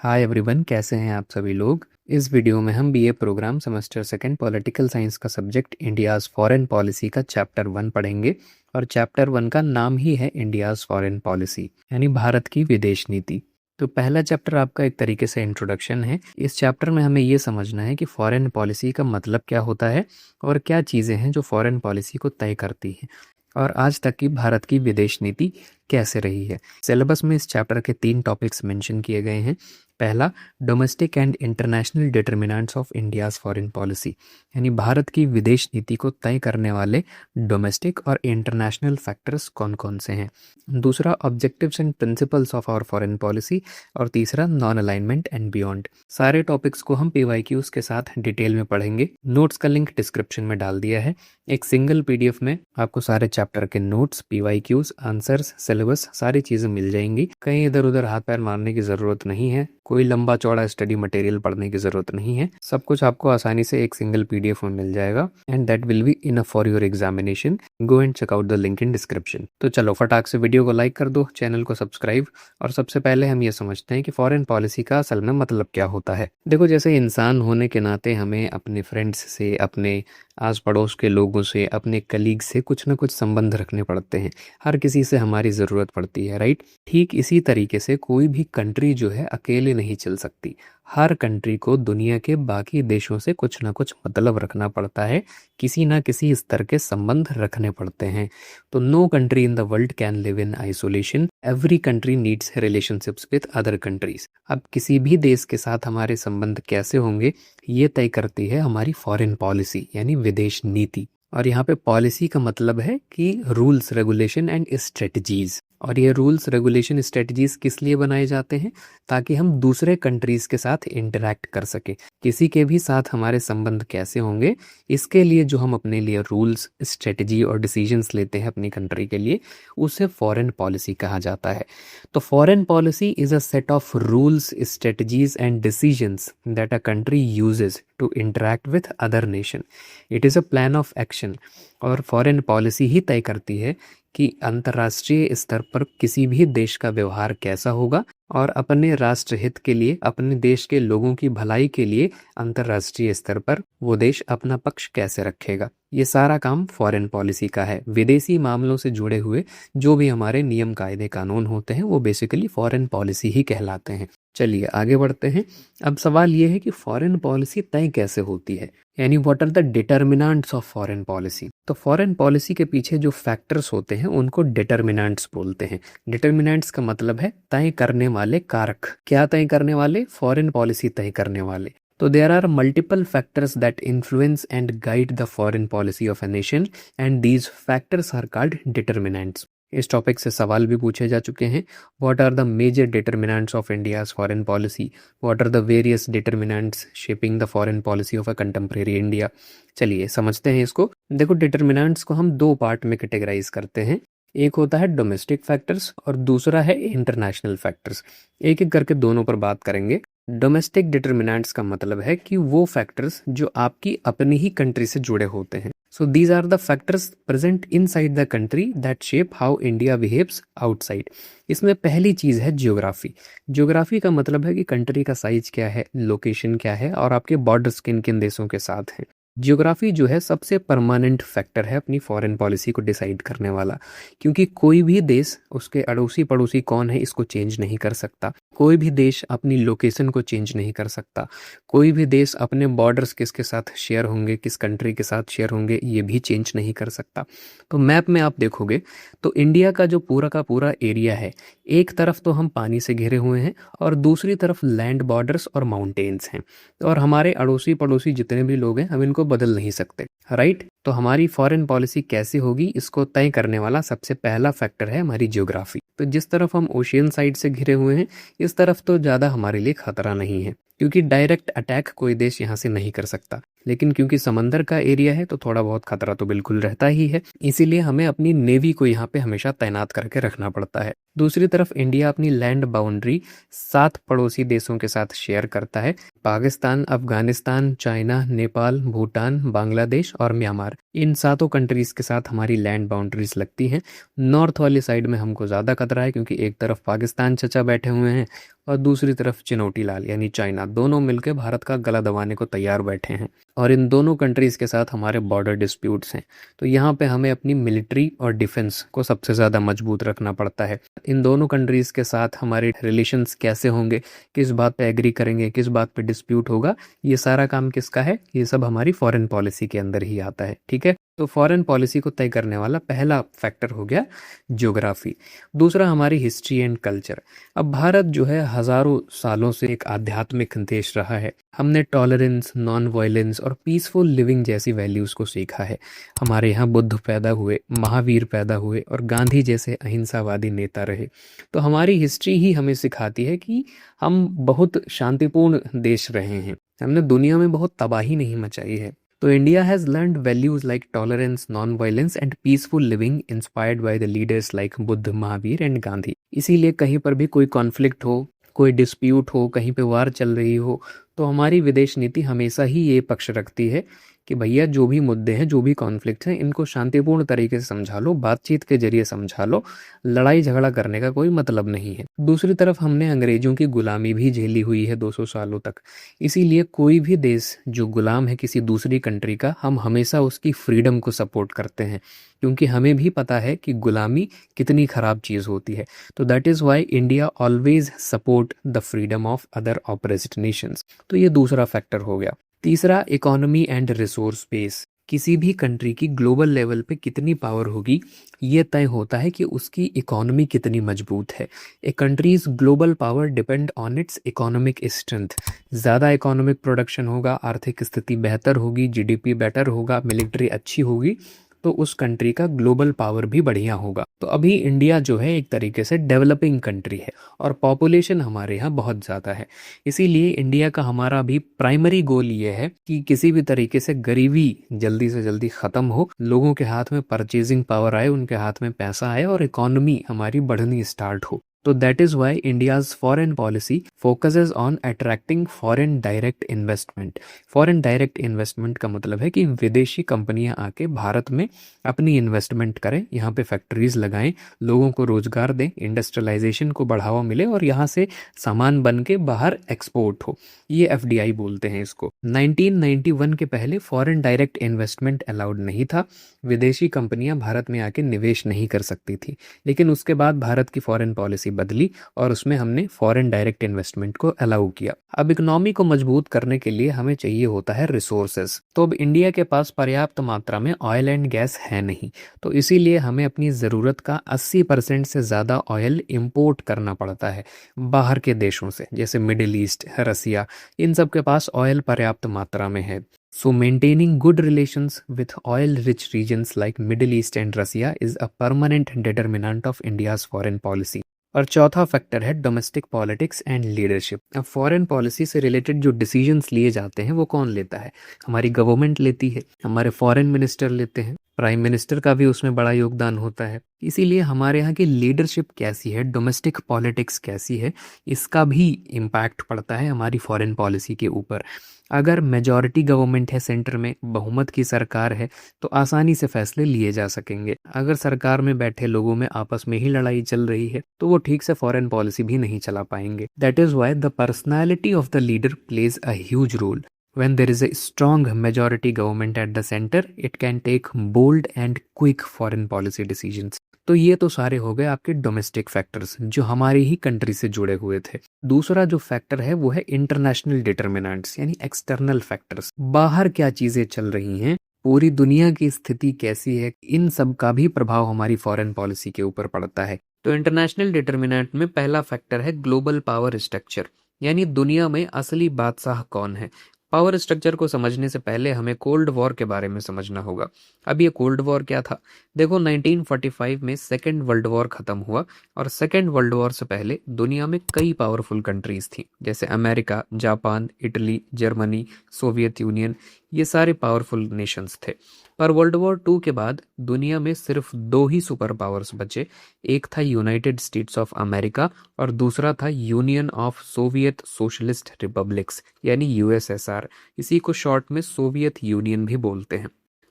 Hi everyone, कैसे हैं आप सभी लोग। इस वीडियो में हम BA programme semester second political science का सब्जेक्ट इंडियाज़ फॉरेन पॉलिसी का चैप्टर 1 पढ़ेंगे। और चैप्टर 1 का नाम ही है इंडियाज़ फॉरेन पॉलिसी, यानी भारत की विदेश नीति। तो पहला चैप्टर आपका एक तरीके से इंट्रोडक्शन है। इस चैप्टर में हमें ये समझना है कि फॉरेन पॉलिसी का मतलब क्या होता है और क्या चीज़ें हैं जो फॉरेन पॉलिसी को तय करती हैं, और आज तक की भारत की विदेश नीति कैसे रही है। सिलेबस में इस चैप्टर के 3 टॉपिक्स मेंशन किए गए हैं। पहला, domestic and international determinants of India's foreign policy, यानी भारत की विदेश नीति को तय करने वाले डोमेस्टिक और इंटरनेशनल फैक्टर्स कौन कौन से हैं। दूसरा, objectives and principles of our foreign policy. और तीसरा, नॉन अलाइनमेंट एंड बियॉन्ड। सारे टॉपिक्स को हम पीवाईक्यूज के साथ डिटेल में पढ़ेंगे। नोट्स का लिंक डिस्क्रिप्शन में डाल दिया है। एक सिंगल पीडीएफ में आपको सारे चैप्टर के नोट्स, पीवाईक्यूज, आंसर्स, सिलेबस, सारी चीजें मिल जाएंगी। कहीं इधर उधर हाथ पैर मारने की जरूरत नहीं है, कोई लंबा चौड़ा स्टडी मटेरियल पढ़ने की जरूरत नहीं है। सब कुछ आपको आसानी से एक सिंगल पीडीएफ में मिल जाएगा and that will be enough for your examination. Go and check out the link in description. तो चलो फटाक से वीडियो को लाइक कर दो, चैनल को सब्सक्राइब। और सबसे पहले हम ये समझते हैं कि फॉरेन पॉलिसी का असल में मतलब क्या होता है। देखो, जैसे इंसान होने के नाते हमें अपने फ्रेंड्स से, अपने आस पड़ोस के लोगों से, अपने कलीग से कुछ ना कुछ संबंध रखने पड़ते हैं। हर किसी से हमारी ज़रूरत पड़ती है, राइट। ठीक इसी तरीके से कोई भी कंट्री जो है अकेले नहीं चल सकती। हर कंट्री को दुनिया के बाकी देशों से कुछ ना कुछ मतलब रखना पड़ता है, किसी ना किसी स्तर के संबंध रखने पड़ते हैं। तो no country in the world can live in isolation. Every country needs relationships with other countries. अब किसी भी देश के साथ हमारे संबंध कैसे होंगे, ये तय करती है हमारी फॉरेन पॉलिसी, यानी विदेश नीति। और यहाँ पे पॉलिसी का मतलब है कि रूल्स, रेगुलेशन एंड स्ट्रेटजीज। और ये रूल्स, रेगुलेशन, स्ट्रेटजीज किस लिए बनाए जाते हैं? ताकि हम दूसरे कंट्रीज के साथ इंटरैक्ट कर सके। किसी के भी साथ हमारे संबंध कैसे होंगे, इसके लिए जो हम अपने लिए रूल्स, स्ट्रेटजी और डिसीजंस लेते हैं अपनी कंट्री के लिए, उसे फॉरेन पॉलिसी कहा जाता है। तो foreign policy is a set of rules, strategies and decisions that a country uses to interact with other nation. It is a plan of action. और फॉरेन पॉलिसी ही तय करती है कि अंतर्राष्ट्रीय स्तर पर किसी भी देश का व्यवहार कैसा होगा, और अपने राष्ट्र हित के लिए, अपने देश के लोगों की भलाई के लिए अंतर्राष्ट्रीय स्तर पर वो देश अपना पक्ष कैसे रखेगा। ये सारा काम फॉरेन पॉलिसी का है। विदेशी मामलों से जुड़े हुए जो भी हमारे नियम, कायदे, कानून होते हैं वो बेसिकली फॉरेन पॉलिसी ही कहलाते हैं। चलिए आगे बढ़ते हैं। अब सवाल ये है कि फॉरेन पॉलिसी तय कैसे होती है, यानी what are the determinants of foreign policy. तो फॉरेन पॉलिसी के पीछे जो फैक्टर्स होते हैं उनको डिटर्मिनेंट्स बोलते हैं। डिटर्मिनेंट्स का मतलब है तय करने वाले कारक। क्या तय करने वाले? फॉरेन पॉलिसी तय करने वाले। तो there are multiple factors that influence and guide the foreign policy of a nation and these factors are called determinants. इस टॉपिक से सवाल भी पूछे जा चुके हैं। What are the major determinants of India's foreign policy? What are the various determinants shaping the foreign policy of a contemporary India? चलिए समझते हैं इसको। देखो, डिटर्मिनेंट्स को हम 2 पार्ट में कैटेगराइज करते हैं। एक होता है डोमेस्टिक फैक्टर्स और दूसरा है इंटरनेशनल फैक्टर्स। एक एक करके दोनों पर बात करेंगे। डोमेस्टिक डिटर्मिनेंट्स का मतलब है कि वो फैक्टर्स जो आपकी अपनी ही कंट्री से जुड़े होते हैं। So these are the factors present inside the country that shape how India behaves outside. इसमें पहली चीज़ है जियोग्राफी। जियोग्राफी का मतलब है कि कंट्री का साइज क्या है, लोकेशन क्या है, और आपके बॉर्डर्स किन किन देशों के साथ हैं। जियोग्राफी जो है सबसे परमानेंट फैक्टर है अपनी फॉरेन पॉलिसी को डिसाइड करने वाला, क्योंकि कोई भी देश उसके अड़ोसी पड़ोसी कौन है इसको चेंज नहीं कर सकता। कोई भी देश अपनी लोकेशन को चेंज नहीं कर सकता। कोई भी देश अपने बॉर्डर्स किसके साथ शेयर होंगे, किस कंट्री के साथ शेयर होंगे, ये भी चेंज नहीं कर सकता। तो मैप में आप देखोगे तो इंडिया का जो पूरा का पूरा एरिया है, एक तरफ तो हम पानी से घिरे हुए हैं और दूसरी तरफ लैंड बॉर्डर्स और माउंटेन्स हैं। और हमारे अड़ोसी पड़ोसी जितने भी लोग हैं हम इनको बदल नहीं सकते, राइट। तो हमारी फॉरेन पॉलिसी कैसी होगी इसको तय करने वाला सबसे पहला फैक्टर है हमारी जियोग्राफी। तो जिस तरफ हम ओशियन साइड से घिरे हुए हैं इस तरफ तो ज़्यादा हमारे लिए खतरा नहीं है। क्योंकि डायरेक्ट अटैक कोई देश यहाँ से नहीं कर सकता, लेकिन क्योंकि समंदर का एरिया है तो थोड़ा बहुत खतरा तो बिल्कुल रहता ही है। इसीलिए हमें अपनी नेवी को यहाँ पे हमेशा तैनात करके रखना पड़ता है। दूसरी तरफ इंडिया अपनी लैंड बाउंड्री 7 पड़ोसी देशों के साथ शेयर करता है। पाकिस्तान, अफगानिस्तान, चाइना, नेपाल, भूटान, बांग्लादेश और म्यांमार, इन 7 कंट्रीज के साथ हमारी लैंड बाउंड्रीज लगती हैं। नॉर्थ वाली साइड में हमको ज़्यादा खतरा है, क्योंकि एक तरफ पाकिस्तान चचा बैठे हुए हैं और दूसरी तरफ चिनौटी लाल यानी चाइना, दोनों मिलकर भारत का गला दबाने को तैयार बैठे हैं। और इन दोनों कंट्रीज़ के साथ हमारे बॉर्डर डिस्प्यूट्स हैं। तो यहाँ पे हमें अपनी मिलिट्री और डिफेंस को सबसे ज़्यादा मजबूत रखना पड़ता है। इन दोनों कंट्रीज़ के साथ हमारे रिलेशंस कैसे होंगे, किस बात पे एग्री करेंगे, किस बात पे डिस्प्यूट होगा, ये सारा काम किसका है? ये सब हमारी फॉरेन पॉलिसी के अंदर ही आता है। ठीक है, तो फॉरेन पॉलिसी को तय करने वाला पहला फैक्टर हो गया ज्योग्राफी। दूसरा हमारी हिस्ट्री एंड कल्चर। अब भारत जो है हजारों सालों से एक आध्यात्मिक देश रहा है। हमने टॉलरेंस, नॉन वायलेंस और पीसफुल लिविंग जैसी वैल्यूज को सीखा है। हमारे यहाँ बुद्ध पैदा हुए, महावीर पैदा हुए और गांधी जैसे अहिंसावादी नेता रहे। तो हमारी हिस्ट्री ही हमें सिखाती है कि हम बहुत शांतिपूर्ण देश रहे हैं, हमने दुनिया में बहुत तबाही नहीं मचाई है। तो India has learned values like tolerance, non violence and peaceful living inspired by the leaders like Buddha, Mahavir and Gandhi. इसीलिए कहीं पर भी कोई कॉन्फ्लिक्ट हो, कोई डिस्प्यूट हो, कहीं पे वार चल रही हो, तो हमारी विदेश नीति हमेशा ही ये पक्ष रखती है कि भैया जो भी मुद्दे हैं, जो भी कॉन्फ्लिक्ट हैं, इनको शांतिपूर्ण तरीके से समझा लो, बातचीत के जरिए समझा लो, लड़ाई झगड़ा करने का कोई मतलब नहीं है। दूसरी तरफ हमने अंग्रेजों की गुलामी भी झेली हुई है 200 सालों तक। इसीलिए कोई भी देश जो गुलाम है किसी दूसरी कंट्री का, हम हमेशा उसकी फ्रीडम को सपोर्ट करते हैं, क्योंकि हमें भी पता है कि गुलामी कितनी खराब चीज़ होती है। तो that is why India always support the freedom of other oppressed nations. तो ये दूसरा फैक्टर हो गया। तीसरा, इकोनॉमी एंड रिसोर्स बेस। किसी भी कंट्री की ग्लोबल लेवल पे कितनी पावर होगी, ये तय होता है कि उसकी इकोनॉमी कितनी मजबूत है। A country's global power depend on its economic strength. ज़्यादा इकोनॉमिक प्रोडक्शन होगा, आर्थिक स्थिति बेहतर होगी, जीडीपी बेटर होगा, मिलिट्री अच्छी होगी, तो उस कंट्री का ग्लोबल पावर भी बढ़िया होगा। तो अभी इंडिया जो है एक तरीके से डेवलपिंग कंट्री है और पॉपुलेशन हमारे यहाँ बहुत ज़्यादा है। इसीलिए इंडिया का हमारा भी प्राइमरी गोल ये है कि किसी भी तरीके से गरीबी जल्दी से जल्दी ख़त्म हो, लोगों के हाथ में परचेजिंग पावर आए, उनके हाथ में पैसा आए और इकोनॉमी हमारी बढ़नी स्टार्ट हो। तो that is Y India's foreign policy focuses on attracting foreign direct investment. Foreign direct investment का मतलब है कि विदेशी कंपनियां आके भारत में अपनी इन्वेस्टमेंट करें, यहाँ पे फैक्ट्रीज लगाएं, लोगों को रोजगार दें, इंडस्ट्रियलाइजेशन को बढ़ावा मिले और यहाँ से सामान बन के बाहर एक्सपोर्ट हो। ये एफडीआई बोलते हैं इसको। 1991 के पहले फॉरेन डायरेक्ट इन्वेस्टमेंट अलाउड नहीं था, विदेशी कंपनियां भारत में आके निवेश नहीं कर सकती थी। लेकिन उसके बाद भारत की फॉरेन पॉलिसी बदली और उसमें हमने फॉरेन डायरेक्ट इन्वेस्टमेंट को अलाउ किया। अब इकोनॉमी को मजबूत करने के लिए हमें चाहिए होता है रिसोर्सेज। तो अब इंडिया के पास पर्याप्त मात्रा में ऑयल एंड गैस है नहीं, तो इसीलिए हमें अपनी ज़रूरत का 80% से ज़्यादा ऑयल इंपोर्ट करना पड़ता है बाहर के देशों से, जैसे मिडिल ईस्ट, रसिया, इन सब के पास ऑयल पर्याप्त मात्रा में है। So maintaining good relations with oil-rich regions like Middle East and Russia is a permanent determinant of India's foreign policy. और चौथा फैक्टर है डोमेस्टिक पॉलिटिक्स एंड लीडरशिप। अब फॉरेन पॉलिसी से रिलेटेड जो डिसीजंस लिए जाते हैं वो कौन लेता है? हमारी गवर्नमेंट लेती है, हमारे फॉरेन मिनिस्टर लेते हैं, प्राइम मिनिस्टर का भी उसमें बड़ा योगदान होता है। इसीलिए हमारे यहाँ की लीडरशिप कैसी है, डोमेस्टिक पॉलिटिक्स कैसी है, इसका भी इम्पैक्ट पड़ता है हमारी फॉरेन पॉलिसी के ऊपर। अगर मेजॉरिटी गवर्नमेंट है सेंटर में, बहुमत की सरकार है, तो आसानी से फैसले लिए जा सकेंगे। अगर सरकार में बैठे लोगों में आपस में ही लड़ाई चल रही है तो वो ठीक से फॉरेन पॉलिसी भी नहीं चला पाएंगे। That is why the personality of the leader plays a huge role. When there is a strong majority government at the center, it can take bold and quick foreign policy decisions. तो ये तो सारे हो गए आपके domestic factors जो हमारी ही country से जुड़े हुए थे। दूसरा जो फैक्टर है वो है इंटरनेशनल डिटर्मिनेंट्स यानी एक्सटर्नल फैक्टर्स। बाहर क्या चीजें चल रही हैं, पूरी दुनिया की स्थिति कैसी है, इन सब का भी प्रभाव हमारी फॉरेन पॉलिसी के ऊपर पड़ता है। तो इंटरनेशनल डिटर्मिनेंट में पहला फैक्टर है ग्लोबल पावर स्ट्रक्चर, यानी दुनिया में असली बादशाह कौन है, पावर स्ट्रक्चर को समझने से पहले हमें कोल्ड वॉर के बारे में समझना होगा। अब ये कोल्ड वॉर क्या था? देखो, 1945 में सेकेंड वर्ल्ड वॉर खत्म हुआ और सेकेंड वर्ल्ड वॉर से पहले दुनिया में कई पावरफुल कंट्रीज थी, जैसे America, Japan, Italy, Germany, Soviet union. ये सारे पावरफुल नेशंस थे। पर वर्ल्ड वॉर टू के बाद दुनिया में सिर्फ दो ही सुपर पावर्स बचे। एक था यूनाइटेड स्टेट्स ऑफ अमेरिका और दूसरा था union of Soviet socialist republics, यानी यूएसएसआर। इसी को शॉर्ट में सोवियत यूनियन भी बोलते हैं।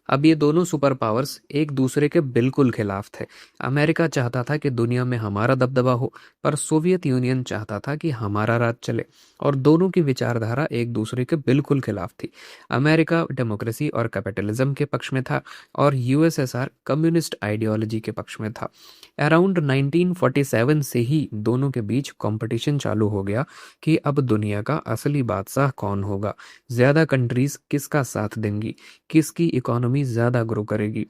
अब ये दोनों सुपर पावर्स एक दूसरे के बिल्कुल खिलाफ थे। अमेरिका चाहता था कि दुनिया में हमारा दबदबा हो, पर सोवियत यूनियन चाहता था कि हमारा राज चले, और दोनों की विचारधारा एक दूसरे के बिल्कुल खिलाफ थी। अमेरिका डेमोक्रेसी और कैपिटलिज्म के पक्ष में था और यूएसएसआर कम्युनिस्ट आइडियोलॉजी के पक्ष में था। अराउंड 1947 से ही दोनों के बीच कंपटीशन चालू हो गया कि अब दुनिया का असली बादशाह कौन होगा, ज्यादा कंट्रीज किसका साथ देंगी, किसकी इकोनॉमी ज्यादा ग्रो करेगी।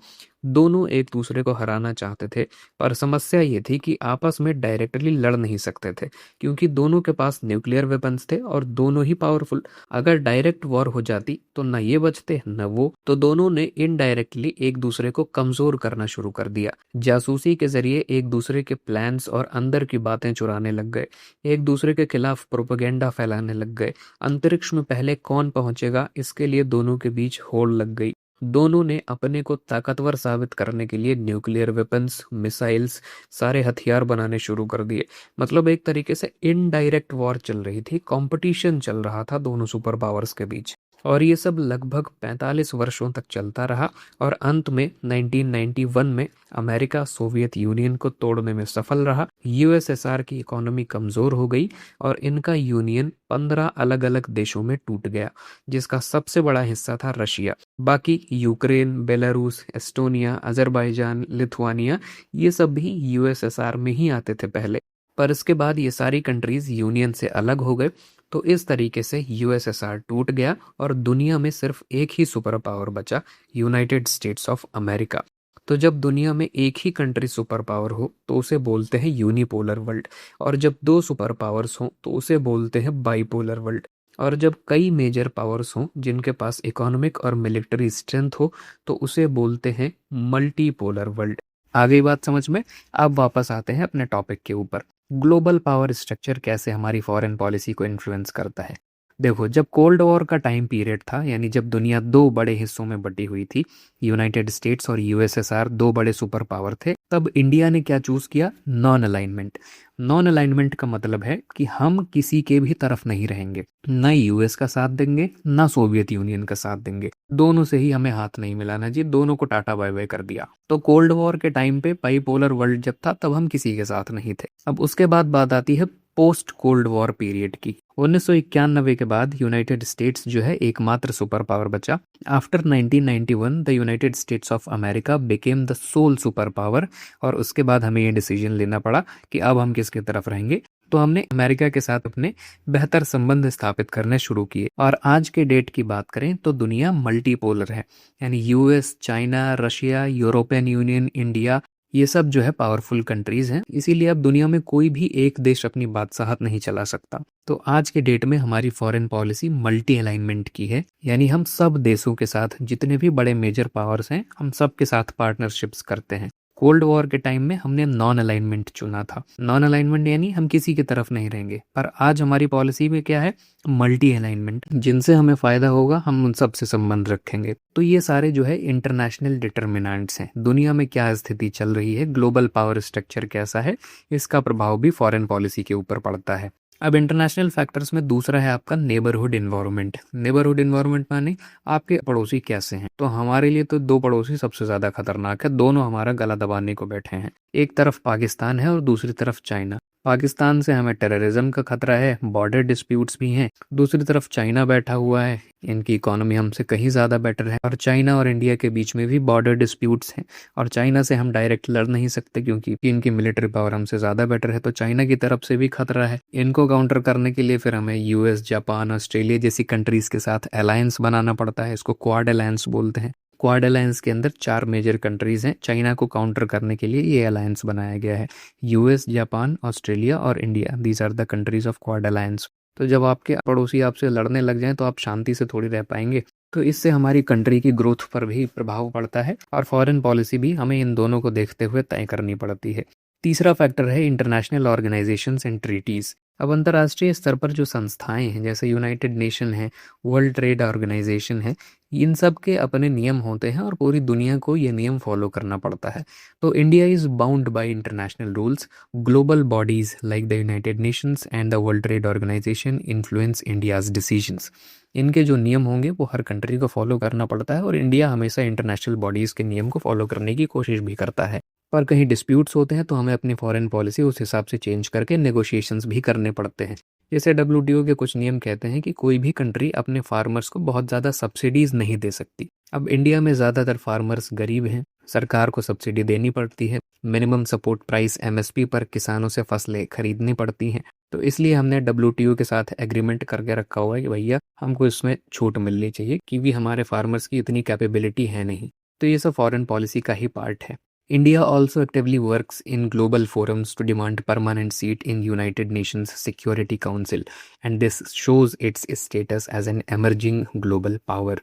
दोनों एक दूसरे को हराना चाहते थे, पर समस्या ये थी कि आपस में डायरेक्टली लड़ नहीं सकते थे, क्योंकि दोनों के पास न्यूक्लियर वेपन्स थे और दोनों ही पावरफुल। अगर डायरेक्ट वॉर हो जाती तो न ये बचते न वो, तो दोनों ने इनडायरेक्टली एक दूसरे को कमजोर करना शुरू कर दिया। जासूसी के जरिए एक दूसरे के प्लान्स और अंदर की बातें चुराने लग गए, एक दूसरे के खिलाफ प्रोपेगेंडा फैलाने लग गए। अंतरिक्ष में पहले कौन पहुंचेगा, इसके लिए दोनों के बीच होड़ लग गई। दोनों ने अपने को ताकतवर साबित करने के लिए न्यूक्लियर वेपन्स, मिसाइल्स, सारे हथियार बनाने शुरू कर दिए। मतलब एक तरीके से इनडायरेक्ट वॉर चल रही थी, कंपटीशन चल रहा था दोनों सुपर पावर्स के बीच। और ये सब लगभग 45 वर्षों तक चलता रहा और अंत में 1991 में अमेरिका सोवियत यूनियन को तोड़ने में सफल रहा। यूएसएसआर की इकोनॉमी कमजोर हो गई और इनका यूनियन 15 अलग अलग देशों में टूट गया, जिसका सबसे बड़ा हिस्सा था रशिया। बाकी Ukraine, Belarus, Estonia, Azerbaijan, Lithuania, ये सब भी यूएसएसआर में ही आते थे पहले। पर इसके बाद ये सारी कंट्रीज यूनियन से अलग हो गए। तो इस तरीके से यूएसएसआर टूट गया और दुनिया में सिर्फ एक ही सुपर पावर बचा, यूनाइटेड स्टेट्स ऑफ अमेरिका। तो जब दुनिया में एक ही कंट्री सुपर पावर हो तो उसे बोलते हैं यूनिपोलर वर्ल्ड, और जब दो सुपर पावर्स हो तो उसे बोलते हैं बाइपोलर वर्ल्ड, और जब कई मेजर पावर्स हों जिनके पास इकोनॉमिक और मिलिट्री स्ट्रेंथ हो तो उसे बोलते हैं मल्टीपोलर वर्ल्ड। आ गई बात समझ में? अब वापस आते हैं अपने टॉपिक के ऊपर। ग्लोबल पावर स्ट्रक्चर कैसे हमारी फॉरेन पॉलिसी को इन्फ्लुएंस करता है। देखो, जब कोल्ड वॉर का टाइम पीरियड था, यानी जब दुनिया दो बड़े हिस्सों में बटी हुई थी, यूनाइटेड स्टेट्स और यूएसएसआर दो बड़े सुपर पावर थे, तब इंडिया ने क्या चूज किया? Non alignment. नॉन अलाइनमेंट का मतलब है कि हम किसी के भी तरफ नहीं रहेंगे, ना यूएस का साथ देंगे ना सोवियत यूनियन का साथ देंगे, दोनों से ही हमें हाथ नहीं मिलाना जी, दोनों को टाटा बाय बाय कर दिया। तो कोल्ड वॉर के टाइम पे बाइपोलर वर्ल्ड जब था तब हम किसी के साथ नहीं थे। अब उसके बाद बात आती है पोस्ट कोल्ड वॉर पीरियड की। 1991 के बाद यूनाइटेड स्टेट्स जो है एकमात्र सुपर पावर बचा। After 1991 the United States of America became the sole super power, और उसके बाद हमें ये डिसीजन लेना पड़ा कि अब हम किसकी तरफ रहेंगे। तो हमने अमेरिका के साथ अपने बेहतर संबंध स्थापित करने शुरू किए, और आज के डेट की बात करें तो दुनिया मल्टीपोलर है, यानी US, China, Russia, European union, India, ये सब जो है पावरफुल कंट्रीज हैं। इसीलिए अब दुनिया में कोई भी एक देश अपनी बादशाहत नहीं चला सकता। तो आज के डेट में हमारी फॉरेन पॉलिसी मल्टी अलाइनमेंट की है, यानी हम सब देशों के साथ, जितने भी बड़े मेजर पावर्स हैं, हम सब के साथ पार्टनरशिप्स करते हैं। कोल्ड वॉर के टाइम में हमने नॉन अलाइनमेंट चुना था। नॉन अलाइनमेंट यानी हम किसी की तरफ नहीं रहेंगे। पर आज हमारी पॉलिसी में क्या है? Multi alignment. जिनसे हमें फायदा होगा हम उन सब से संबंध रखेंगे। तो ये सारे जो है इंटरनेशनल डिटर्मिनेंट्स हैं। दुनिया में क्या स्थिति चल रही है, ग्लोबल पावर स्ट्रक्चर कैसा है, इसका प्रभाव भी फॉरेन पॉलिसी के ऊपर पड़ता है। अब इंटरनेशनल फैक्टर्स में दूसरा है आपका नेबरहुड इन्वायरमेंट। नेबरहुड इन्वायरमेंट माने आपके पड़ोसी कैसे हैं। तो हमारे लिए तो दो पड़ोसी सबसे ज्यादा खतरनाक है, दोनों हमारा गला दबाने को बैठे हैं। एक तरफ पाकिस्तान है और दूसरी तरफ चाइना। पाकिस्तान से हमें टेररिज्म का खतरा है, बॉर्डर डिस्प्यूट्स भी हैं। दूसरी तरफ चाइना बैठा हुआ है, इनकी इकोनॉमी हमसे कहीं ज़्यादा बेटर है, और चाइना और इंडिया के बीच में भी बॉर्डर डिस्प्यूट्स हैं। और चाइना से हम डायरेक्ट लड़ नहीं सकते क्योंकि इनकी मिलिट्री पावर हमसे ज़्यादा बेटर है, तो चाइना की तरफ से भी खतरा है। इनको काउंटर करने के लिए फिर हमें यूएस, जापान, ऑस्ट्रेलिया जैसी कंट्रीज के साथ अलायंस बनाना पड़ता है। इसको क्वाड अलायंस बोलते हैं। क्वाड अलायंस के अंदर 4 मेजर कंट्रीज हैं। चाइना को काउंटर करने के लिए ये अलायंस बनाया गया है। यूएस, जापान, ऑस्ट्रेलिया और India, these are the countries of Quad alliance. तो जब आपके पड़ोसी आपसे लड़ने लग जाएं तो आप शांति से थोड़ी रह पाएंगे। तो इससे हमारी कंट्री की ग्रोथ पर भी प्रभाव पड़ता है और फॉरेन पॉलिसी भी हमें इन दोनों को देखते हुए तय करनी पड़ती है। तीसरा फैक्टर है इंटरनेशनल ऑर्गेनाइजेशंस एंड ट्रीटीज। अब अंतर्राष्ट्रीय स्तर पर जो संस्थाएं हैं जैसे यूनाइटेड नेशन है, वर्ल्ड ट्रेड ऑर्गेनाइजेशन है, इन सब के अपने नियम होते हैं और पूरी दुनिया को ये नियम फॉलो करना पड़ता है। तो India is bound by international rules. Global bodies like the United Nations and the World Trade Organization influence India's decisions. इनके जो नियम होंगे वो हर कंट्री को फॉलो करना पड़ता है और इंडिया हमेशा इंटरनेशनल बॉडीज के नियम को फॉलो करने की कोशिश भी करता है। पर कहीं डिस्प्यूट्स होते हैं तो हमें अपनी फॉरेन पॉलिसी उस हिसाब से चेंज करके नेगोशिएशंस भी करने पड़ते हैं। जैसे डब्ल्यूटीओ के कुछ नियम कहते हैं कि कोई भी कंट्री अपने फार्मर्स को बहुत ज़्यादा सब्सिडीज नहीं दे सकती। अब इंडिया में ज़्यादातर फार्मर्स गरीब हैं, सरकार को सब्सिडी देनी पड़ती है, मिनिमम सपोर्ट प्राइस एमएसपी पर किसानों से फसलें खरीदनी पड़ती हैं। तो इसलिए हमने डब्ल्यूटीओ के साथ एग्रीमेंट करके रखा हुआ है कि भैया हमको इसमें छूट मिलनी चाहिए क्योंकि हमारे फार्मर्स की इतनी कैपेबिलिटी है नहीं। तो ये सब फॉरेन पॉलिसी का ही पार्ट है। India also actively works in global forums to demand permanent seat in United Nations Security Council, and this shows its status as an emerging global power.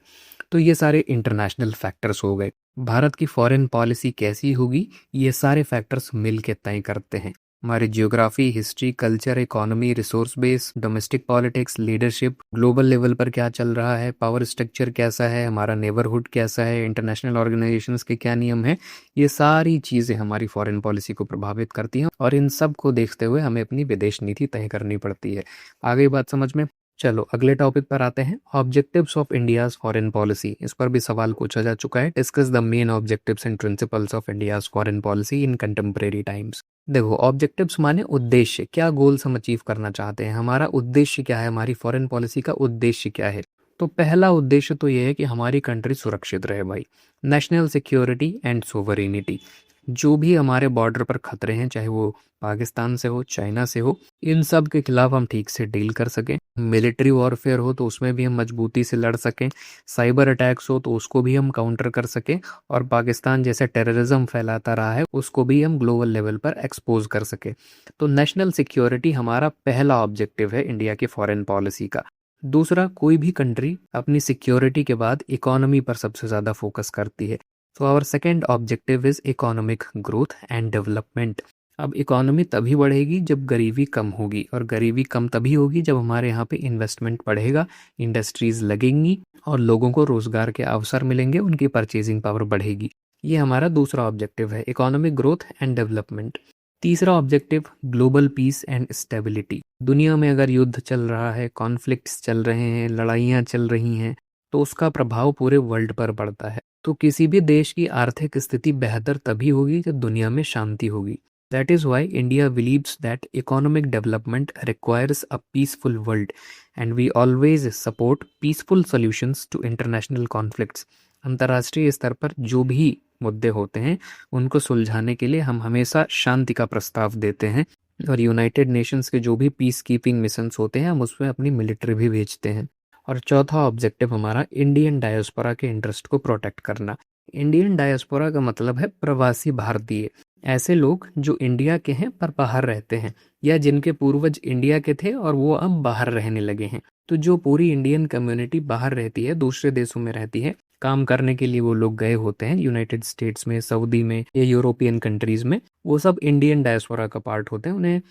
तो ये सारे इंटरनेशनल फैक्टर्स हो गए। भारत की foreign policy कैसी होगी ये सारे फैक्टर्स मिल के तय करते हैं। हमारी geography, history, culture, economy, resource base, domestic politics, leadership, global level पर क्या चल रहा है, पावर स्ट्रक्चर कैसा है, हमारा नेबरहुड कैसा है, इंटरनेशनल ऑर्गेनाइजेशंस के क्या नियम हैं, ये सारी चीज़ें हमारी फॉरेन पॉलिसी को प्रभावित करती हैं और इन सब को देखते हुए हमें अपनी विदेश नीति तय करनी पड़ती है। आगे बात समझ में। चलो अगले टॉपिक पर आते हैं, objectives of India's foreign policy. इस पर भी सवाल पूछा जा चुका है। Discuss the main objectives and principles of India's foreign policy in contemporary times. देखो ऑब्जेक्टिव्स माने उद्देश्य, क्या गोल्स हम अचीव करना चाहते हैं, हमारा उद्देश्य क्या है, हमारी फॉरेन पॉलिसी का उद्देश्य क्या है। तो पहला उद्देश्य तो ये है कि हमारी कंट्री सुरक्षित रहे भाई। National security and sovereignty. जो भी हमारे बॉर्डर पर खतरे हैं, चाहे वो पाकिस्तान से हो, चाइना से हो, इन सब के खिलाफ हम ठीक से डील कर सकें। मिलिट्री वॉरफेयर हो तो उसमें भी हम मजबूती से लड़ सकें। साइबर अटैक्स हो तो उसको भी हम काउंटर कर सकें। और पाकिस्तान जैसे टेररिज्म फैलाता रहा है उसको भी हम ग्लोबल लेवल पर एक्सपोज कर सकें। तो नेशनल सिक्योरिटी हमारा पहला ऑब्जेक्टिव है इंडिया की फॉरेन पॉलिसी का। दूसरा, कोई भी कंट्री अपनी सिक्योरिटी के बाद इकोनॉमी पर सबसे ज़्यादा फोकस करती है। So our second objective is economic growth and development. अब इकोनॉमी तभी बढ़ेगी जब गरीबी कम होगी, और गरीबी कम तभी होगी जब हमारे यहाँ पे इन्वेस्टमेंट बढ़ेगा, इंडस्ट्रीज लगेंगी और लोगों को रोजगार के अवसर मिलेंगे, उनकी परचेजिंग पावर बढ़ेगी। ये हमारा दूसरा ऑब्जेक्टिव है, इकोनॉमिक ग्रोथ एंड डेवलपमेंट। तीसरा objective, global peace and stability. दुनिया में अगर युद्ध चल रहा है, कॉन्फ्लिक्ट्स चल रहे हैं, लड़ाइयाँ चल रही हैं, तो उसका प्रभाव पूरे वर्ल्ड पर पड़ता है। तो किसी भी देश की आर्थिक स्थिति बेहतर तभी होगी जब दुनिया में शांति होगी। That is why India believes that economic development requires a peaceful world and we always support peaceful solutions to international conflicts. अंतर्राष्ट्रीय स्तर पर जो भी मुद्दे होते हैं उनको सुलझाने के लिए हम हमेशा शांति का प्रस्ताव देते हैं, और यूनाइटेड नेशंस के जो भी पीस कीपिंग मिशंस होते हैं हम उसमें अपनी मिलिट्री भी भेजते हैं। और चौथा ऑब्जेक्टिव हमारा इंडियन डायस्पोरा के इंटरेस्ट को प्रोटेक्ट करना। इंडियन डायस्पोरा का मतलब है प्रवासी भारतीय, ऐसे लोग जो इंडिया के हैं पर बाहर रहते हैं, या जिनके पूर्वज इंडिया के थे और वो अब बाहर रहने लगे हैं। तो जो पूरी इंडियन कम्युनिटी बाहर रहती है, दूसरे देशों में रहती है, काम करने के लिए वो लोग गए होते हैं यूनाइटेड स्टेट्स में, सऊदी में या यूरोपियन कंट्रीज में, वो सब इंडियन डायस्पोरा का पार्ट होते हैं।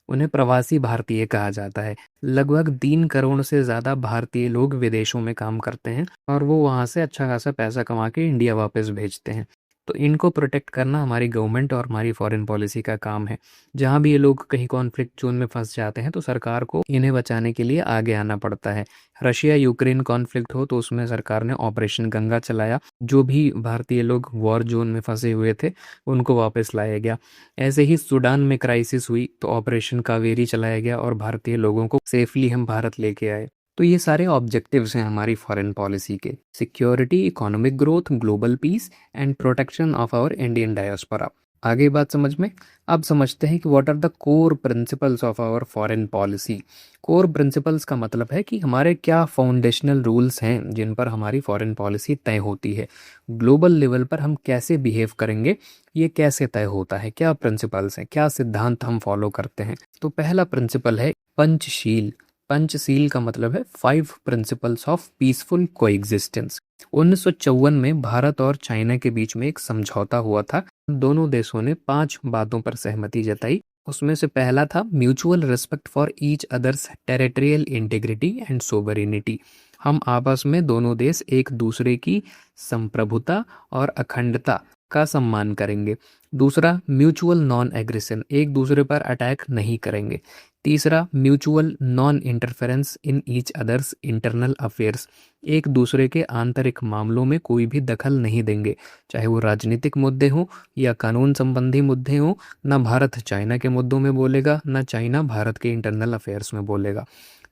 उन्हें प्रवासी भारतीय कहा जाता है। लगभग 3 करोड़ से ज़्यादा भारतीय लोग विदेशों में काम करते हैं और वो वहाँ से अच्छा खासा पैसा कमा के इंडिया वापस भेजते हैं। तो इनको प्रोटेक्ट करना हमारी गवर्नमेंट और हमारी फॉरेन पॉलिसी का काम है। जहाँ भी ये लोग कहीं कॉन्फ्लिक्ट जोन में फंस जाते हैं तो सरकार को इन्हें बचाने के लिए आगे आना पड़ता है। रशिया यूक्रेन कॉन्फ्लिक्ट हो तो उसमें सरकार ने ऑपरेशन गंगा चलाया, जो भी भारतीय लोग वॉर जोन में फंसे हुए थे उनको वापस लाया गया। ऐसे ही सूडान में क्राइसिस हुई तो ऑपरेशन कावेरी चलाया गया और भारतीय लोगों को सेफली हम भारत लेके आए। तो ये सारे ऑब्जेक्टिव्स हैं हमारी फॉरेन पॉलिसी के, security, economic growth, global peace and protection of our Indian diaspora. आगे बात समझ में। अब समझते हैं कि what are the core principles of our foreign policy. Core principles का मतलब है कि हमारे क्या फाउंडेशनल रूल्स हैं जिन पर हमारी फॉरेन पॉलिसी तय होती है। ग्लोबल लेवल पर हम कैसे बिहेव करेंगे ये कैसे तय होता है, क्या प्रिंसिपल्स हैं, क्या सिद्धांत हम फॉलो करते हैं। तो पहला प्रिंसिपल है पंचशील। पंचशील का मतलब है 5 प्रिंसिपल्स ऑफ पीसफुल कोएग्जिस्टेंस। 1954 में भारत और चाइना के बीच में एक समझौता हुआ था। दोनों देशों ने 5 बातों पर सहमति जताई। उसमें से पहला था mutual respect for each others territorial integrity and sovereignty. हम आपस में दोनों देश एक दूसरे की संप्रभुता और अखंडता का सम्मान करेंगे। दूसरा, म्यूचुअल नॉन एग्रेशन, एक दूसरे पर अटैक नहीं करेंगे। तीसरा, mutual non interference in each others internal affairs, एक दूसरे के आंतरिक मामलों में कोई भी दखल नहीं देंगे, चाहे वो राजनीतिक मुद्दे हों या कानून संबंधी मुद्दे हों। ना भारत चाइना के मुद्दों में बोलेगा, ना चाइना भारत के इंटरनल अफेयर्स में बोलेगा।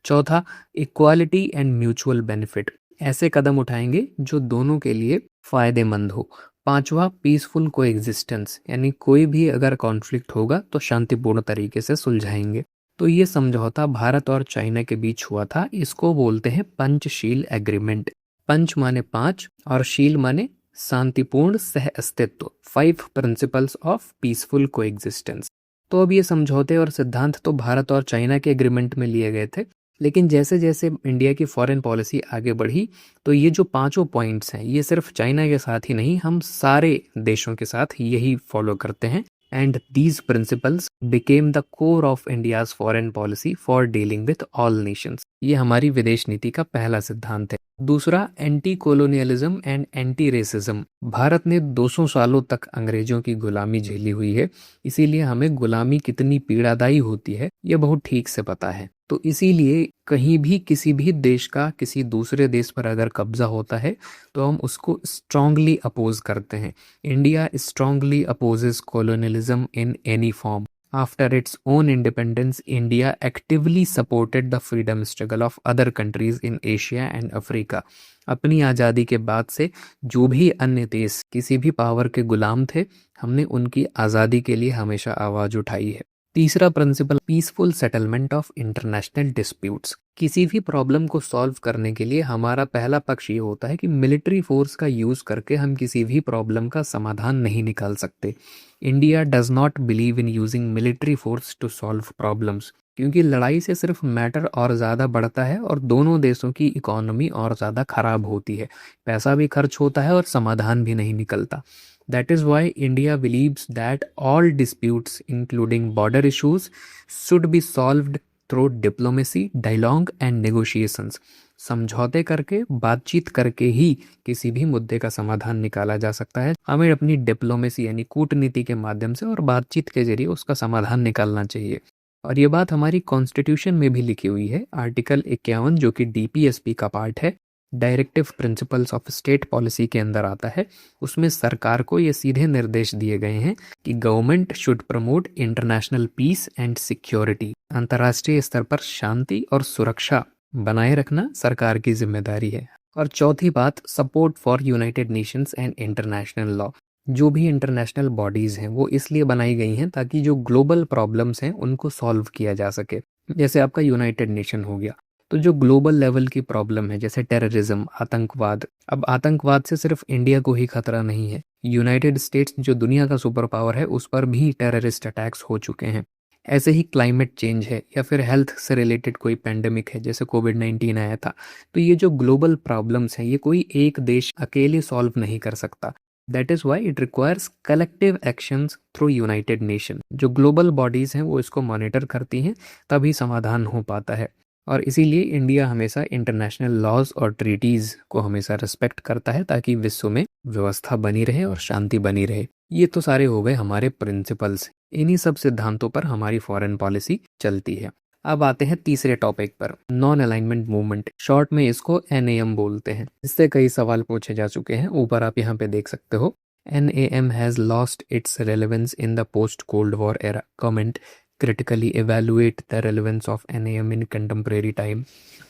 चौथा, इक्वालिटी एंड म्यूचुअल बेनिफिट, ऐसे कदम उठाएंगे जो दोनों के लिए फायदेमंद हो। पांचवा, पीसफुल कोएग्जिस्टेंस, यानी कोई भी अगर कॉन्फ्लिक्ट होगा तो शांतिपूर्ण तरीके से सुलझाएंगे। तो ये समझौता भारत और चाइना के बीच हुआ था। इसको बोलते हैं पंचशील एग्रीमेंट। पंच माने 5 और शील माने शांतिपूर्ण सह अस्तित्व, 5 प्रिंसिपल्स ऑफ पीसफुल कोएग्जिस्टेंस। तो अब ये समझौते और सिद्धांत तो भारत और चाइना के एग्रीमेंट में लिए गए थे, लेकिन जैसे जैसे इंडिया की फॉरेन पॉलिसी आगे बढ़ी तो ये जो पांचों पॉइंट्स हैं ये सिर्फ चाइना के साथ ही नहीं, हम सारे देशों के साथ यही फॉलो करते हैं। And these principles became the core of India's foreign policy for dealing with all Nations. ये हमारी विदेश नीति का पहला सिद्धांत है। दूसरा, anti colonialism and anti racism. Bharat ने 200 सालों तक अंग्रेजों की गुलामी झेली हुई है, इसीलिए हमें गुलामी कितनी पीड़ादायी होती है ये बहुत ठीक से पता है। तो इसीलिए कहीं भी किसी भी देश का किसी दूसरे देश पर अगर कब्जा होता है तो हम उसको स्ट्रांगली अपोज करते हैं। India strongly opposes colonialism in any form. After its own independence, India actively supported the freedom struggle of other countries in Asia and Africa. अपनी आज़ादी के बाद से जो भी अन्य देश किसी भी पावर के गुलाम थे, हमने उनकी आज़ादी के लिए हमेशा आवाज़ उठाई है। तीसरा principle, peaceful settlement of international disputes. किसी भी प्रॉब्लम को सॉल्व करने के लिए हमारा पहला पक्ष ये होता है कि मिलिट्री फोर्स का यूज़ करके हम किसी भी प्रॉब्लम का समाधान नहीं निकाल सकते। India does not believe in using military force to solve problems, क्योंकि लड़ाई से सिर्फ मैटर और ज़्यादा बढ़ता है और दोनों देशों की इकोनॉमी और ज़्यादा खराब होती है, पैसा भी खर्च होता है और समाधान भी नहीं निकलता। That is why India believes that all disputes, including border issues, should be solved through diplomacy, dialogue and negotiations. समझौते करके, बातचीत करके ही किसी भी मुद्दे का समाधान निकाला जा सकता है। हमें अपनी डिप्लोमेसी यानी कूटनीति के माध्यम से और बातचीत के जरिए उसका समाधान निकालना चाहिए। और ये बात हमारी कॉन्स्टिट्यूशन में भी लिखी हुई है। आर्टिकल 51 जो कि DPSP का पार्ट है, directive principles of state policy के अंदर आता है। उसमें सरकार को ये सीधे निर्देश दिए गए हैं कि government should promote international peace and security. अंतर्राष्ट्रीय स्तर पर शांति और सुरक्षा बनाए रखना सरकार की जिम्मेदारी है। और चौथी बात, support for United Nations and international law. जो भी इंटरनेशनल बॉडीज हैं वो इसलिए बनाई गई हैं ताकि जो ग्लोबल प्रॉब्लम्स हैं उनको सॉल्व किया जा सके। जैसे आपका यूनाइटेड नेशन हो गया, तो जो ग्लोबल लेवल की प्रॉब्लम है जैसे टेररिज्म, आतंकवाद, अब आतंकवाद से सिर्फ इंडिया को ही खतरा नहीं है, यूनाइटेड स्टेट्स जो दुनिया का सुपर पावर है उस पर भी टेररिस्ट अटैक्स हो चुके हैं। ऐसे ही क्लाइमेट चेंज है या फिर हेल्थ से रिलेटेड कोई पेंडेमिक है जैसे कोविड-19 आया था। तो ये जो ग्लोबल प्रॉब्लम्स हैं ये कोई एक देश अकेले सॉल्व नहीं कर सकता। That is why it requires collective actions through United nation. जो ग्लोबल बॉडीज़ हैं वो इसको मॉनिटर करती हैं, तभी समाधान हो पाता है। और इसीलिए इंडिया हमेशा इंटरनेशनल लॉज और ट्रीटीज़ को हमेशा रिस्पेक्ट करता है ताकि विश्व में व्यवस्था बनी रहे और शांति बनी रहे। ये तो सारे हो गए हमारे प्रिंसिपल्स। इन्हीं सब सिद्धांतों पर हमारी फॉरेन पॉलिसी चलती है। अब आते हैं तीसरे टॉपिक पर, नॉन अलाइनमेंट मूवमेंट, शॉर्ट में इसको NAM बोलते हैं। इससे कई सवाल पूछे जा चुके हैं, ऊपर आप यहाँ पे देख सकते हो। NAM has lost its relevance in the post-Cold War era. Comment: critically evaluate the relevance of NAM in contemporary time.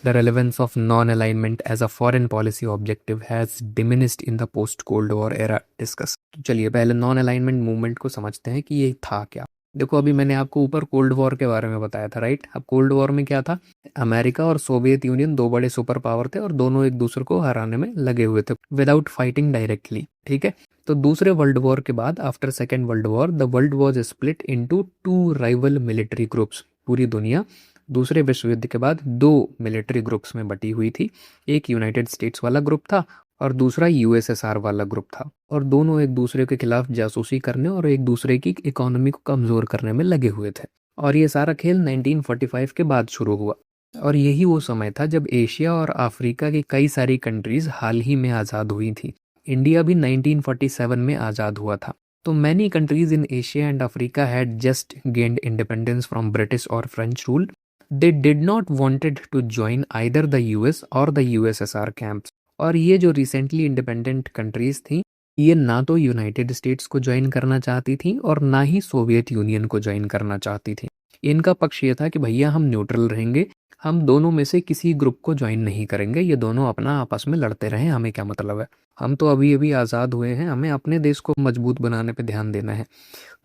The relevance of non-alignment as a foreign policy objective has diminished in the post-Cold War era. Discuss. तो चलिए पहले non alignment movement को समझते हैं कि ये था क्या। देखो अभी मैंने आपको ऊपर कोल्ड वॉर के बारे में बताया था, राइट। अब कोल्ड वॉर में क्या था, अमेरिका और सोवियत यूनियन दो बड़े सुपर पावर थे और दोनों एक दूसरे को हराने में लगे हुए थे विदाउट फाइटिंग डायरेक्टली, ठीक है। तो दूसरे वर्ल्ड वॉर के बाद, after second world war, the world was split into 2 rival military groups. पूरी दुनिया दूसरे विश्व युद्ध के बाद दो मिलिट्री ग्रुप्स में बटी हुई थी। एक यूनाइटेड स्टेट्स वाला ग्रुप था और दूसरा यूएसएसआर वाला ग्रुप था, और दोनों एक दूसरे के खिलाफ जासूसी करने और एक दूसरे की इकोनॉमी को कमजोर करने में लगे हुए थे। और ये सारा खेल 1945 के बाद शुरू हुआ, और यही वो समय था जब एशिया और अफ्रीका की कई सारी कंट्रीज हाल ही में आज़ाद हुई थी। इंडिया भी 1947 में आज़ाद हुआ था। तो many countries in Asia and Africa had just gained independence from British और French rule. They did not wanted to join either the US और द यूएसएसआर कैंप्स। और ये जो रिसेंटली इंडिपेंडेंट कंट्रीज थी, ये ना तो यूनाइटेड स्टेट्स को ज्वाइन करना चाहती थी और ना ही सोवियत यूनियन को ज्वाइन करना चाहती थी। इनका पक्ष ये था कि भैया हम न्यूट्रल रहेंगे, हम दोनों में से किसी ग्रुप को ज्वाइन नहीं करेंगे, ये दोनों अपना आपस में लड़ते रहें, हमें क्या मतलब है, हम तो अभी अभी आज़ाद हुए हैं, हमें अपने देश को मजबूत बनाने पे ध्यान देना है।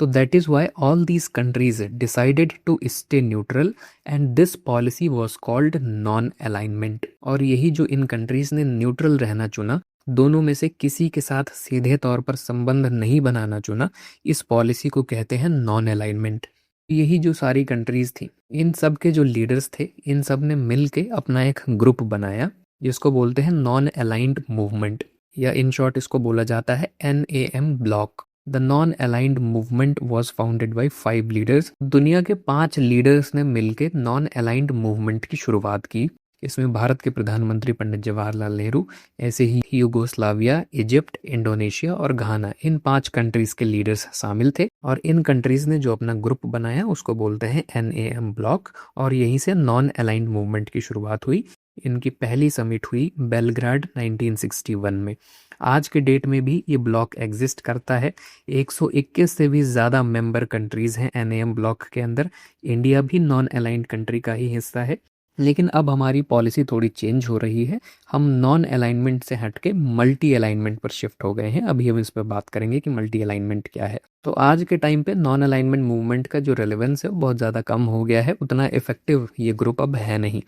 तो that is why all these countries decided to stay neutral and this policy was called non alignment. और यही जो इन कंट्रीज ने न्यूट्रल रहना चुना, दोनों में से किसी के साथ सीधे तौर पर संबंध नहीं बनाना चुना, इस पॉलिसी को कहते हैं नॉन अलाइनमेंट। यही जो सारी कंट्रीज थी, इन सब के जो लीडर्स थे, इन सब ने मिल के अपना एक ग्रुप बनाया जिसको बोलते हैं नॉन अलाइंड मूवमेंट, या इन शॉर्ट इसको बोला जाता है NAM block. The non aligned movement was founded by 5 leaders. दुनिया के 5 लीडर्स ने मिलकर नॉन अलाइंड मूवमेंट की शुरुआत की। इसमें भारत के प्रधानमंत्री पंडित जवाहरलाल नेहरू, ऐसे ही यूगोस्लाविया, इजिप्ट, इंडोनेशिया और घाना, इन 5 कंट्रीज के लीडर्स शामिल थे। और इन कंट्रीज ने जो अपना ग्रुप बनाया उसको बोलते हैं NAM ब्लॉक, और यहीं से नॉन अलाइंड मूवमेंट की शुरुआत हुई। इनकी पहली समिट हुई बेलग्राड 1961 में। आज के डेट में भी ये ब्लॉक एग्जिस्ट करता है। 121 से भी ज़्यादा मेंबर कंट्रीज हैं NAM ब्लॉक के अंदर। इंडिया भी नॉन अलाइंड कंट्री का ही हिस्सा है, लेकिन अब हमारी पॉलिसी थोड़ी चेंज हो रही है। हम नॉन अलाइनमेंट से हटके मल्टी अलाइनमेंट पर शिफ्ट हो गए हैं। अभी हम इस पर बात करेंगे कि मल्टी अलाइनमेंट क्या है। तो आज के टाइम पे नॉन अलाइनमेंट मूवमेंट का जो रेलेवेंस है वो बहुत ज़्यादा कम हो गया है, उतना इफेक्टिव ये ग्रुप अब है नहीं,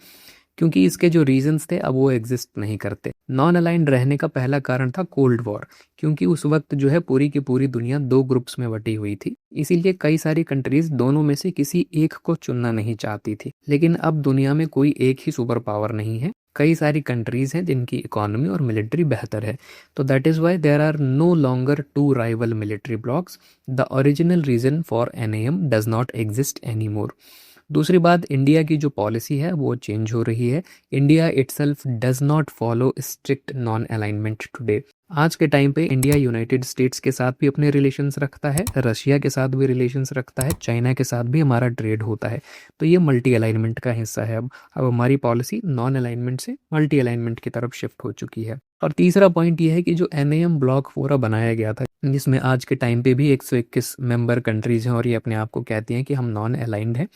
क्योंकि इसके जो रीजंस थे अब वो एग्जिस्ट नहीं करते। नॉन अलाइंड रहने का पहला कारण था कोल्ड वॉर, क्योंकि उस वक्त जो है पूरी की पूरी दुनिया 2 ग्रुप्स में बटी हुई थी। इसीलिए कई सारी कंट्रीज दोनों में से किसी एक को चुनना नहीं चाहती थी। लेकिन अब दुनिया में कोई एक ही सुपर पावर नहीं है, कई सारी कंट्रीज हैं जिनकी इकोनॉमी और मिलिट्री बेहतर है। तो that is why there are no longer 2 rival military blocks. The original reason for NAM does not exist any more. दूसरी बात, इंडिया की जो पॉलिसी है वो चेंज हो रही है। India itself does not follow strict non alignment today. आज के टाइम पे इंडिया यूनाइटेड स्टेट्स के साथ भी अपने रिलेशंस रखता है, रशिया के साथ भी रिलेशंस रखता है, चाइना के साथ भी हमारा ट्रेड होता है। तो ये मल्टी अलाइनमेंट का हिस्सा है। अब हमारी पॉलिसी नॉन अलाइनमेंट से मल्टी अलाइनमेंट की तरफ शिफ्ट हो चुकी है। और तीसरा पॉइंट ये है कि जो NAM ब्लॉक पूरा बनाया गया था, जिसमें आज के टाइम पे भी 121 मेंबर कंट्रीज हैं और ये अपने आप को कहती हैं कि हम नॉन अलाइंड हैं,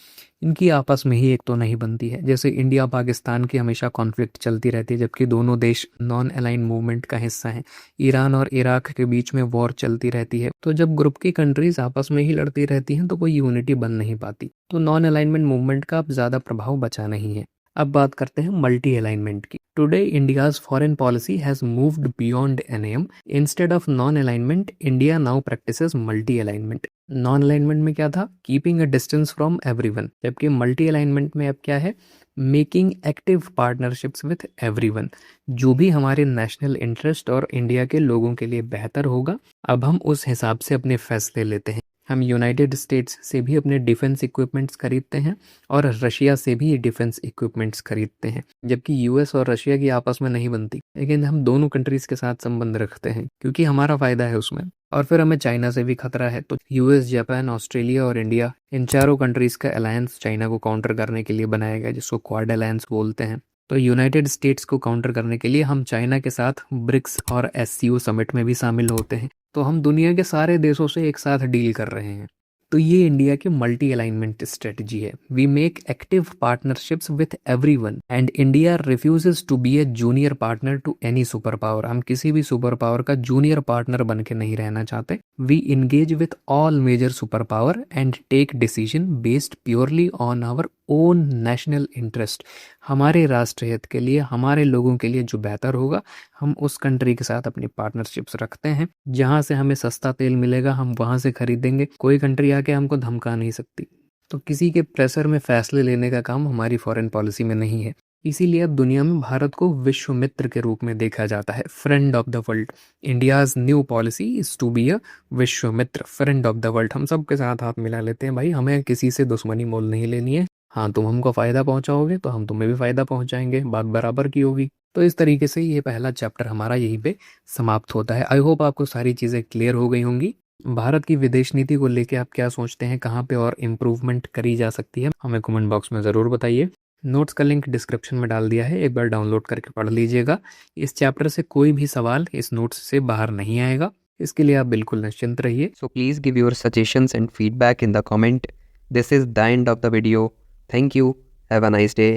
इनकी आपस में ही एक तो नहीं बनती है। जैसे इंडिया पाकिस्तान की हमेशा कॉन्फ्लिक्ट चलती रहती है, जबकि दोनों देश नॉन अलाइंड मूवमेंट का हिस्सा हैं। ईरान और इराक के बीच में वॉर चलती रहती है। तो जब ग्रुप की कंट्रीज आपस में ही लड़ती रहती हैं तो कोई यूनिटी बन नहीं पाती। तो नॉन अलाइनमेंट मूवमेंट का अब ज़्यादा प्रभाव बचा नहीं है। अब बात करते हैं मल्टी अलाइनमेंट की। Today India's foreign policy has moved beyond NAM। Instead of non alignment, India now practices multi alignment. Non alignment में क्या था? Keeping a distance from everyone. जबकि मल्टी अलाइनमेंट में अब क्या है? Making active partnerships with everyone. जो भी हमारे नेशनल इंटरेस्ट और इंडिया के लोगों के लिए बेहतर होगा, अब हम उस हिसाब से अपने फैसले लेते हैं। हम यूनाइटेड स्टेट्स से भी अपने डिफेंस इक्विपमेंट्स खरीदते हैं और रशिया से भी डिफेंस इक्विपमेंट्स खरीदते हैं, जबकि US और रशिया की आपस में नहीं बनती, लेकिन हम दोनों कंट्रीज के साथ संबंध रखते हैं क्योंकि हमारा फायदा है उसमें। और फिर हमें चाइना से भी खतरा है, तो US, जापान, ऑस्ट्रेलिया और इंडिया, इन चारों कंट्रीज का अलायंस चाइना को काउंटर करने के लिए बनाया गया, जिसको क्वाड अलायंस बोलते हैं। तो यूनाइटेड स्टेट्स को काउंटर करने के लिए हम चाइना के साथ ब्रिक्स और SCO समिट में भी शामिल होते हैं। तो हम दुनिया के सारे देशों से एक साथ डील कर रहे हैं। तो ये इंडिया की मल्टी अलाइनमेंट स्ट्रेटजी है। We make active partnerships with everyone and India refuses to be a junior partner to any super power. हम किसी भी सुपर पावर का जूनियर पार्टनर बन के नहीं रहना चाहते। We engage with all major super power and take decision based purely on our own national interest. हमारे राष्ट्र हित के लिए, हमारे लोगों के लिए जो बेहतर होगा, हम उस कंट्री के साथ अपनी पार्टनरशिप्स रखते हैं। जहां से हमें सस्ता तेल मिलेगा हम वहां से खरीदेंगे। कोई कंट्री आके हमको धमका नहीं सकती। तो किसी के प्रेशर में फैसले लेने का काम हमारी फॉरेन पॉलिसी में नहीं है। इसीलिए अब दुनिया में भारत को विश्व मित्र के रूप में देखा जाता है, friend of the world. India's new policy is to be a विश्व मित्र, फ्रेंड ऑफ द वर्ल्ड। हम सब के साथ हाथ मिला लेते हैं भाई, हमें किसी से दुश्मनी मोल नहीं लेनी है। हाँ, तुम हमको फायदा पहुंचाओगे तो हम तुम्हें भी फायदा पहुंचाएंगे, बात बराबर की होगी। तो इस तरीके से ये पहला चैप्टर हमारा यहीं पे समाप्त होता है। आई होप आपको सारी चीज़ें क्लियर हो गई होंगी। भारत की विदेश नीति को लेके आप क्या सोचते हैं, कहाँ पे और इम्प्रूवमेंट करी जा सकती है, हमें कमेंट बॉक्स में ज़रूर बताइए। नोट्स का लिंक डिस्क्रिप्शन में डाल दिया है, एक बार डाउनलोड करके पढ़ लीजिएगा। इस चैप्टर से कोई भी सवाल इस नोट्स से बाहर नहीं आएगा, इसके लिए आप बिल्कुल निश्चिंत रहिए। So please give your suggestions and feedback in the comment. This is the end of the video. Thank you. Have a nice day.